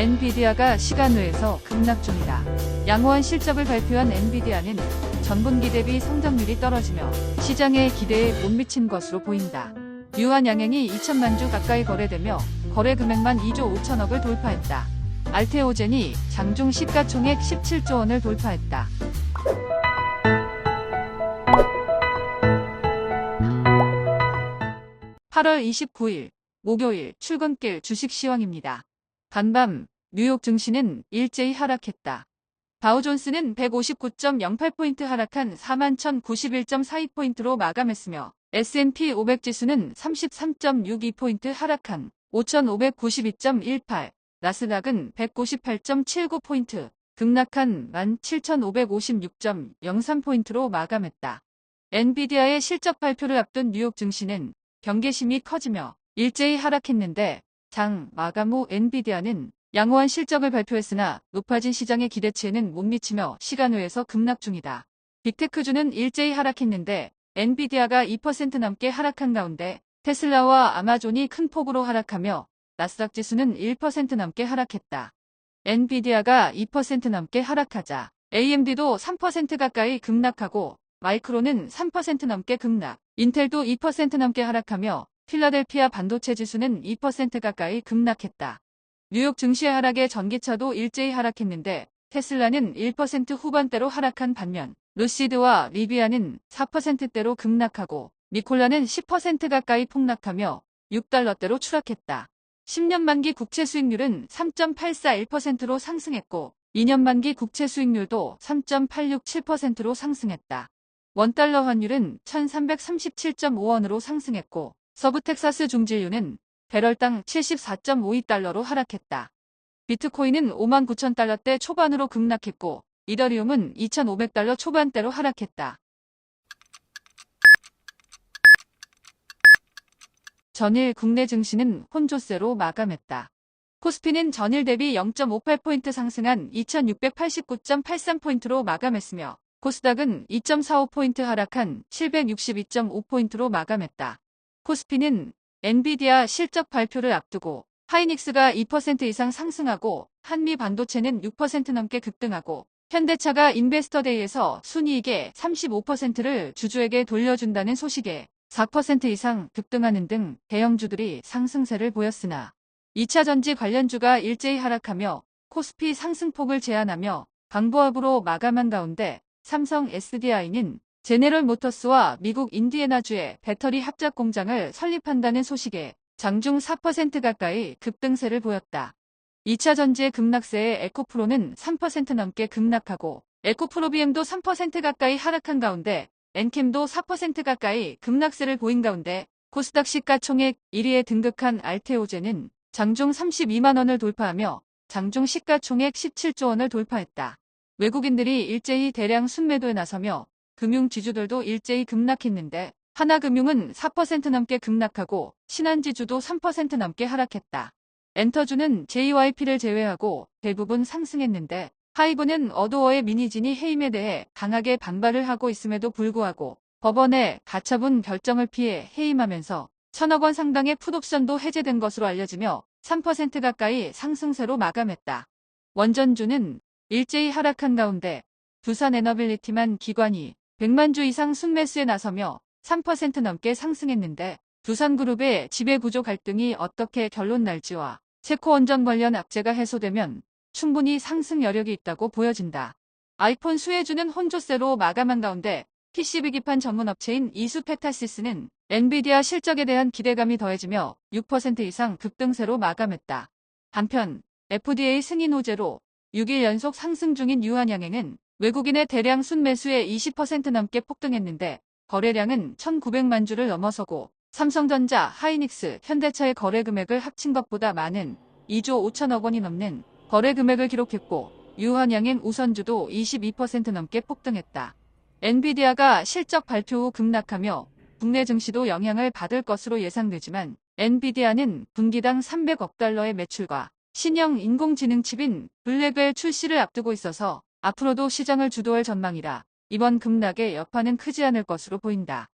엔비디아가 시간외에서 급락 중이다. 양호한 실적을 발표한 엔비디아는 전분기 대비 성장률이 떨어지며 시장의 기대에 못 미친 것으로 보인다. 유한 양행이 2천만 주 가까이 거래되며 거래 금액만 2조 5천억을 돌파했다. 알테오젠이 장중 시가총액 17조 원을 돌파했다. 8월 29일 목요일 출근길 주식 시황입니다. 간밤 뉴욕 증시는 일제히 하락했다. 다우존스는 159.08포인트 하락한 41,091.42포인트로 마감했으며 S&P 500 지수는 33.62포인트 하락한 5,592.18, 나스닥은 198.79포인트 급락한 17,556.03포인트로 마감했다. 엔비디아의 실적 발표를 앞둔 뉴욕 증시는 경계심이 커지며 일제히 하락했는데 장 마감 후 엔비디아는 양호한 실적을 발표했으나 높아진 시장의 기대치에는 못 미치며 시간외에서 급락 중이다. 빅테크주는 일제히 하락했는데 엔비디아가 2% 넘게 하락한 가운데 테슬라와 아마존이 큰 폭으로 하락하며 나스닥 지수는 1% 넘게 하락했다. 엔비디아가 2% 넘게 하락하자 AMD도 3% 가까이 급락하고 마이크론은 3% 넘게 급락, 인텔도 2% 넘게 하락하며 필라델피아 반도체 지수는 2% 가까이 급락했다. 뉴욕 증시의 하락에 전기차도 일제히 하락했는데 테슬라는 1% 후반대로 하락한 반면 루시드와 리비아는 4%대로 급락하고 니콜라는 10% 가까이 폭락하며 6달러대로 추락했다. 10년 만기 국채 수익률은 3.841%로 상승했고 2년 만기 국채 수익률도 3.867%로 상승했다. 원달러 환율은 1337.5원으로 상승했고 서부 텍사스 중진유는 배럴당 74.52달러로 하락했다. 비트코인은 59,000달러대 초반으로 급락했고 이더리움은 2,500달러 초반대로 하락했다. 전일 국내 증시는 혼조세로 마감했다. 코스피는 전일 대비 0.58포인트 상승한 2,689.83포인트로 마감했으며 코스닥은 2.45포인트 하락한 762.5포인트로 마감했다. 코스피는 엔비디아 실적 발표를 앞두고 하이닉스가 2% 이상 상승하고 한미 반도체는 6% 넘게 급등하고 현대차가 인베스터데이에서 순이익의 35%를 주주에게 돌려준다는 소식에 4% 이상 급등하는 등 대형주들이 상승세를 보였으나 2차전지 관련주가 일제히 하락하며 코스피 상승폭을 제한하며 강보합으로 마감한 가운데 삼성 SDI는 제네럴 모터스와 미국 인디애나주의 배터리 합작 공장을 설립한다는 소식에 장중 4% 가까이 급등세를 보였다. 2차 전지의 급락세에 에코프로는 3% 넘게 급락하고 에코프로비엠도 3% 가까이 하락한 가운데 엔캠도 4% 가까이 급락세를 보인 가운데 코스닥 시가총액 1위에 등극한 알테오젠은 장중 32만 원을 돌파하며 장중 시가총액 17조 원을 돌파했다. 외국인들이 일제히 대량 순매도에 나서며 금융지주들도 일제히 급락했는데 하나금융은 4% 넘게 급락하고 신한지주도 3% 넘게 하락했다. 엔터주는 JYP를 제외하고 대부분 상승했는데 하이브는 어도어의 미니진이 해임에 대해 강하게 반발을 하고 있음에도 불구하고 법원의 가처분 결정을 피해 해임하면서 1,000억 원 상당의 풋옵션도 해제된 것으로 알려지며 3% 가까이 상승세로 마감했다. 원전주는 일제히 하락한 가운데 두산에너빌리티만 기관이 100만 주 이상 순매수에 나서며 3% 넘게 상승했는데 두산그룹의 지배구조 갈등이 어떻게 결론 날지와 세코원전 관련 악재가 해소되면 충분히 상승 여력이 있다고 보여진다. 아이폰 수혜주는 혼조세로 마감한 가운데 PCB 기판 전문 업체인 이수페타시스는 엔비디아 실적에 대한 기대감이 더해지며 6% 이상 급등세로 마감했다. 한편 FDA 승인 호재로 6일 연속 상승 중인 유한양행은 외국인의 대량 순매수에 20% 넘게 폭등했는데 거래량은 1,900만 주를 넘어서고 삼성전자, 하이닉스, 현대차의 거래 금액을 합친 것보다 많은 2조 5천억 원이 넘는 거래 금액을 기록했고 유한양행 우선주도 22% 넘게 폭등했다. 엔비디아가 실적 발표 후 급락하며 국내 증시도 영향을 받을 것으로 예상되지만 엔비디아는 분기당 300억 달러의 매출과 신형 인공지능 칩인 블랙웰 출시를 앞두고 있어서 앞으로도 시장을 주도할 전망이라 이번 급락의 여파는 크지 않을 것으로 보인다.